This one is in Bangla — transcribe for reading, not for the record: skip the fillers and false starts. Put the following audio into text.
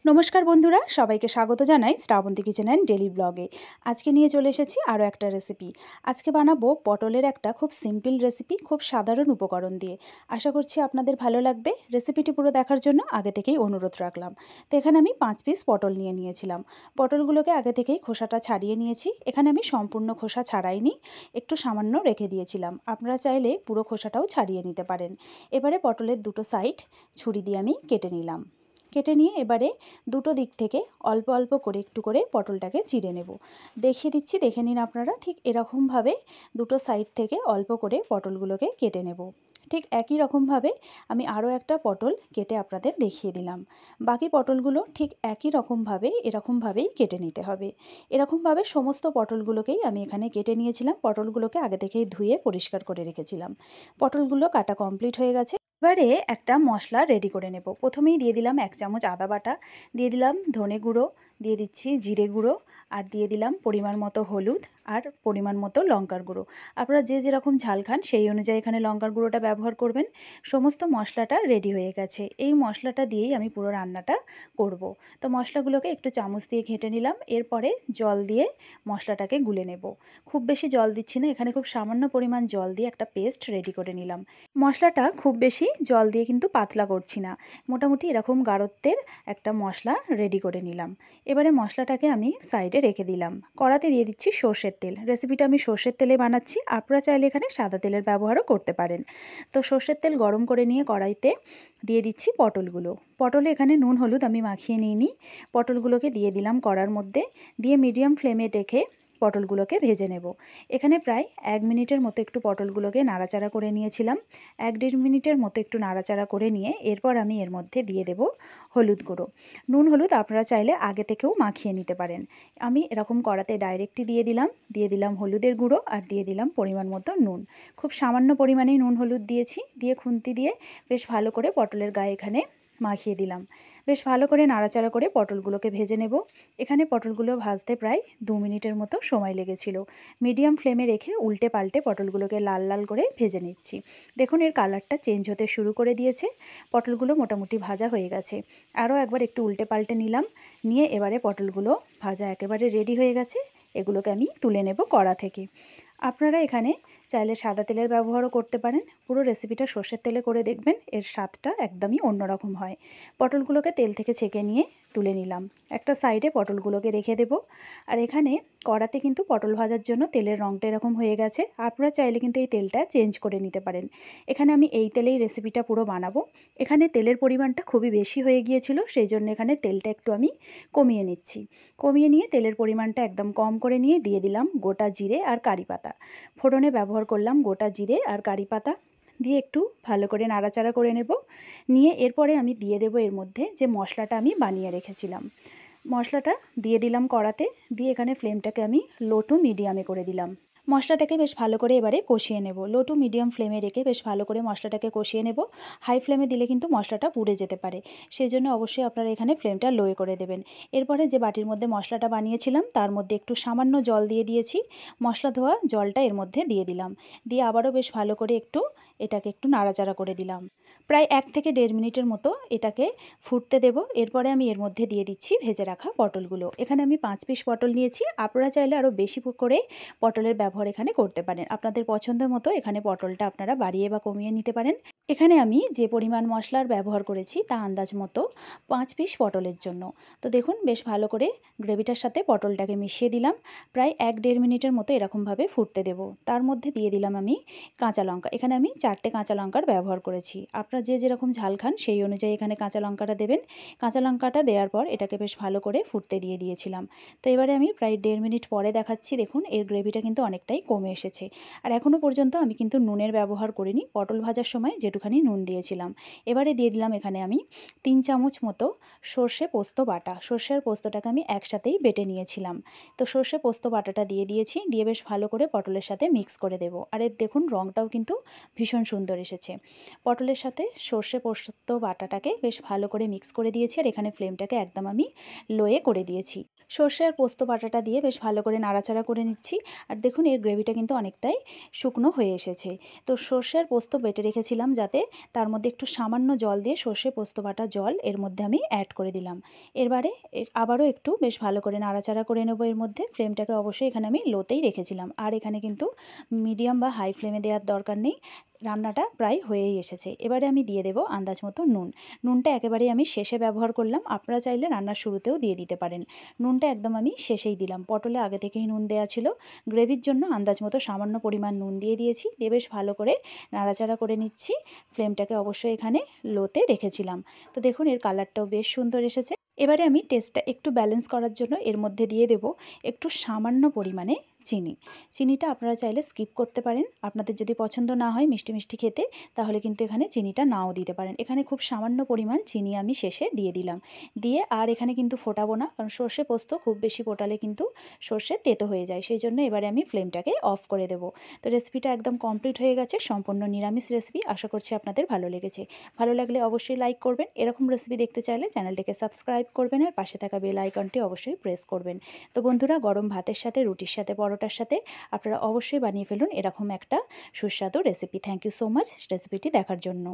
नमस्कार बंधुरा सबाइके स्वागत Janai Shravanti kitchen and daily ब्लगे। आज के निये चले एसेछि आरो एकटा रेसिपि। आज के बानाबो पटलेर एकटा खूब सिम्पल रेसिपि, खूब साधारण उपकरण दिए। आशा करछि आपनादेर भालो लागबे। रेसिपिटी पुरो देखार जोन्नो आगे थेकेई अनुरोध राखलाम। तो एखाने आमि 5 पिस पटल निये नियेछिलाम। पटलगुलोके आगे थेकेई खोसाटा छाड़िये नियेछि। एखाने आमि सम्पूर्ण खोसा छाड़ाइनि, एकटु सामान्य रेखे दियेछिलाम। आपनारा चाइले पुरो खोसाटाओ छाड़िये निते पारेन। एबारे पटलेर दुटो साइड छुरी दिये आमि केटे निलाम। केटे निये एबारे दुटो दिक थेके अल्प अल्प करे एकटु करे पटलटाके चिड़े नेब। देखिए दिচ্ছি, देखे निन आपनारा। ठीक एरकम भावे दुटो साइड थेके अल्प करे पटलगुलोके केटे नेब। ठीक एकई रकम भावे आमि आरो एकटा पटल केटे आपनादेर देखिए दिलाम। बाकी पटलगुलो ठीक एकई रकम भावे एरकम भावेई केटे निते हबे। एरकम भावे समस्त पटलगुलोकेई आमि एखाने केटे नियेछिलाम। पटलगुलोके आगे थेकेई धुए परिष्कार करे रेखेछिलाम। पटलगुलो काटा कमप्लीट हये गेछे। एबारे एकटा मशला रेडी करे नेब। प्रथमेई दिये दिलाम 1 चामच आदा बाटा, दिये दिलाम धने गुड़ो, दिये दिচ্ছি जिरे गुड़ो और दिये दिलाम परिमाण मतो हलुद और परिमाण मतो लंकार गुड़ो। आपनारा जे जेरकम झाल खान सेई अनुयायी एखाने लंकार गुड़ोटा व्यवहार करबेन। समस्त मशलाटा रेडी हये गेछे। एई मशलाटा दियेई आमि पुरो रान्नाटा करब। तो मशलागुलोके एकटु चामच दिये घेंटे निलाम। एरपरे जल दिये मशलाटाके गुले नेब। खूब बेशी जल दिচ্ছি ना, एखाने खूब सामान्य परिमाण जल दिये एकटा पेस्ट रेडी करे निलाम। मशलाटा खूब बेशी जल दिये किन्तु पातला करछि ना, मोटामुटी एरकम गाढ़त्वेर एकटा मशला रेडी करे निलाम। एबारे मशलाटाके आमि साइडे रेखे दिलाम। कड़ाते दिये दिচ্ছি सर्षेर तेल। रेसिपिटा आमि सर्षेर तेले बानाচ্ছি। आपनारा चाइले एखाने सादा तेलेर व्यवहारও करते पारेन। तो सर्षेर तेल गरम करे निये कड़ाइते दिये दिচ্ছি पटलगुलो। पटले एखाने नुन हलुद आमि माखिये निइनि। पटलगुलोके दिये दिलाम कड़ार मध्य, दिये मिडियाम फ्लेमे रेखे पटलगुलोके भेजे नेब। एखाने प्राय 1 मिनिटेर मतो एकटु पटलगुलोके नाड़ाचाड़ा करे नियेछिलाम। 1-1.5 मिनिटेर मतो एकटु नाड़ाचाड़ा करे निये एरपर आमि एर मध्य दिये देब हलुद गुड़ो। नुन हलुद आपनारा चाइले आगे थेकेও माखिये निते पारेन। आमि एरकम कड़ाते डायरेक्टই दिये दिलाम हलुदेर गुड़ो और दिये दिलाम परिमाण मतो नुन। खूब सामान्य परिमाणेই नुन हलुद दियेछि। दिये खुन्ति दिये बेश भालो करे पटलेर गाये एखाने माखिए दिलाम। बेश भालो करे नाड़ाचाड़ा करे पटलगुलोके भेजे नेब। एखाने पटलगुलो भाजते प्राय 2 मिनिटेर मतो समय लेगेछिलो। मिडियाम फ्लेमे रेखे उल्टे पाल्टे पटलगुलोके लाल लाल करे भेजे निচ্ছি। देखुन एर कालारटा चेंज होते शुरू करे दियेছে। पटलगुलो मोटामुटी भाजा हये गेছে। आरो एकबार एकटु उल्टे पाल्टे निलाम। निये एबारे पटलगुलो भाजा एकेबारे रेडी हये गेছে। एगुलोके आमि तुले नेब कड़ा थेके। आपनारा एखाने चाइले सादा तेलेर व्यवहारও करते पारेन। पुरो रेसिपिटा सर्षेर तेले करे देखबेन, एर स्वादटा एकदमই अन्यरकम হয়। पटलगुलोके तेल थेके छेके निये तुले निलाम। একটা সাইডে পটলগুলোকে রেখে দেব। আর এখানে কড়াতে কিন্তু পটল ভাজার জন্য তেলের রঙটা এরকম হয়ে গেছে। আপনারা চাইলে কিন্তু এই তেলটা চেঞ্জ করে নিতে পারেন। এখানে আমি এই তেলেই রেসিপিটা পুরো বানাবো। এখানে তেলের পরিমাণটা খুবই বেশি হয়ে গিয়েছিল, সেই জন্য এখানে তেলটা একটু আমি কমিয়ে নিচ্ছি। কমিয়ে নিয়ে তেলের পরিমাণটা একদম কম করে নিয়ে দিয়ে দিলাম গোটা জিরে আর কারি পাতা। ফোড়নে ব্যবহার করলাম গোটা জিরে আর কারি পাতা। দিয়ে একটু ভালো করে নাড়াচাড়া করে নেব। নিয়ে এরপরে আমি দিয়ে দেব এর মধ্যে যে মশলাটা আমি বানিয়ে রেখেছিলাম। মশলাটা দিয়ে দিলাম কড়াতে। দিয়ে এখানে ফ্লেমটাকে আমি লো টু মিডিয়ামে করে দিলাম। মশলাটাকে বেশ ভালো করে এবারে কষিয়ে নেব। লো টু মিডিয়াম ফ্লেমে রেখে বেশ ভালো করে মশলাটাকে কষিয়ে নেব। হাই ফ্লেমে দিলে কিন্তু মশলাটা পুড়ে যেতে পারে, সেই জন্য অবশ্যই আপনারা এখানে ফ্লেমটা লোয়ে করে দেবেন। এরপরে যে বাটির মধ্যে মশলাটা বানিয়েছিলাম তার মধ্যে একটু সামান্য জল দিয়ে দিয়েছি। মশলা ধোয়া জলটা এর মধ্যে দিয়ে দিলাম। দিয়ে আবারও বেশ ভালো করে এটাকে একটু নাড়াচাড়া করে দিলাম। প্রায় 1 থেকে 1.5 মিনিটের মতো এটাকে ফুটতে দেব। এরপরে আমি এর মধ্যে দিয়ে দিচ্ছি ভেজে রাখা পটলগুলো। এখানে আমি 5 পিস পটল নিয়েছি। আপনারা চাইলে আরও বেশি করে পটলের ব্যবহার এখানে করতে পারেন। আপনাদের পছন্দ মতো এখানে পটলটা আপনারা বাড়িয়ে বা কমিয়ে নিতে পারেন। এখানে আমি যে পরিমাণ মশলার ব্যবহার করেছি তা আন্দাজ মতো 5 পিস পটলের জন্য। তো দেখুন বেশ ভালো করে গ্রেভিটার সাথে পটলটাকে মিশিয়ে দিলাম। প্রায় 1-1.5 মিনিটের মতো এরকমভাবে ফুটতে দেব। তার মধ্যে দিয়ে দিলাম আমি কাঁচা লঙ্কা। এখানে আমি 4টে কাঁচা লঙ্কার ব্যবহার করেছি। আপনারা যে যেরকম ঝাল খান সেই অনুযায়ী এখানে কাঁচা লঙ্কাটা দেবেন। কাঁচা লঙ্কাটা দেওয়ার পর এটাকে বেশ ভালো করে ফুটতে দিয়ে দিয়েছিলাম। তো এবারে আমি প্রায় 1.5 মিনিট পরে দেখাচ্ছি। দেখুন এর গ্রেভিটা কিন্তু অনেকটাই কমে এসেছে। আর এখনও পর্যন্ত আমি কিন্তু নুনের ব্যবহার করিনি। পটল ভাজার সময় যেটুখানি নুন দিয়েছিলাম। এবারে দিয়ে দিলাম এখানে আমি 3 চামচ মতো সর্ষে পোস্ত বাটা। সর্ষে আর পোস্তটাকে আমি একসাথেই বেটে নিয়েছিলাম। তো সর্ষে পোস্ত বাটাটা দিয়ে দিয়েছি। দিয়ে বেশ ভালো করে পটলের সাথে মিক্স করে দেব। আর এর দেখুন রঙটাও কিন্তু ভীষণ সুন্দর এসেছে। পটলের সাথে সাথে সর্ষে পোস্ত বাটাটাকে বেশ ভালো করে মিক্স করে দিয়েছি। আর এখানে ফ্লেমটাকে একদম আমি লোয়ে করে দিয়েছি। সর্ষে আর পোস্ত বাটাটা দিয়ে বেশ ভালো করে নাড়াচাড়া করে নিচ্ছি। আর দেখুন এর গ্রেভিটা কিন্তু অনেকটাই শুকনো হয়ে এসেছে। তো সর্ষে আর পোস্ত বেটে রেখেছিলাম, যাতে তার মধ্যে একটু সামান্য জল দিয়ে সর্ষে পোস্ত বাটা জল এর মধ্যে আমি অ্যাড করে দিলাম। এবারে আবারও একটু বেশ ভালো করে নাড়াচাড়া করে নেব। এর মধ্যে ফ্লেমটাকে অবশ্যই এখানে আমি লোতেই রেখেছিলাম। আর এখানে কিন্তু মিডিয়াম বা হাই ফ্লেমে দেওয়ার দরকার নেই, রান্নাটা প্রায় হয়েই এসেছে। এবারে আমি দিয়ে দেব আন্দাজ মতো নুন। নুনটা একেবারেই আমি শেষে ব্যবহার করলাম, আপনারা চাইলে রান্নার শুরুতেও দিয়ে দিতে পারেন। নুনটা একদম আমি শেষেই দিলাম, পটলে আগে থেকেই নুন দেওয়া ছিল। গ্রেভির জন্য আন্দাজ মতো সামান্য পরিমাণ নুন দিয়ে দিয়েছি, দিয়ে বেশ ভালো করে নাড়াচাড়া করে নিচ্ছি। ফ্লেমটাকে অবশ্যই এখানে লোতে রেখেছিলাম। তো দেখুন এর কালারটাও বেশ সুন্দর এসেছে। এবারে আমি টেস্টটা একটু ব্যালেন্স করার জন্য এর মধ্যে দিয়ে দেব একটু সামান্য পরিমাণে চিনি। চিনিটা আপনারা চাইলে স্কিপ করতে পারেন, আপনাদের যদি পছন্দ না হয় মিষ্টি মিষ্টি খেতে, তাহলে কিন্তু এখানে চিনিটা নাও দিতে পারেন। এখানে খুব সামান্য পরিমাণ চিনি আমি শেষে দিয়ে দিলাম। দিয়ে আর এখানে কিন্তু ফোটাবো না, কারণ সর্ষে পোস্ত খুব বেশি ফোটালে কিন্তু সর্ষে তেতো হয়ে যায়। সেই জন্য এবারে আমি ফ্লেমটাকে অফ করে দেবো। তো রেসিপিটা একদম কমপ্লিট হয়ে গেছে, সম্পূর্ণ নিরামিষ রেসিপি। আশা করছি আপনাদের ভালো লেগেছে। ভালো লাগলে অবশ্যই লাইক করবেন। এরকম রেসিপি দেখতে চাইলে চ্যানেলটিকে সাবস্ক্রাইব করবেন আর পাশে থাকা বেল আইকনটি অবশ্যই প্রেস করবেন। তো বন্ধুরা, গরম ভাতের সাথে, রুটির সাথে, পরোটার সাথে আপনারা অবশ্যই বানিয়ে ফেলুন এরকম একটা সুস্বাদু recipe. Thank you so much রেসিপিটি দেখার জন্য।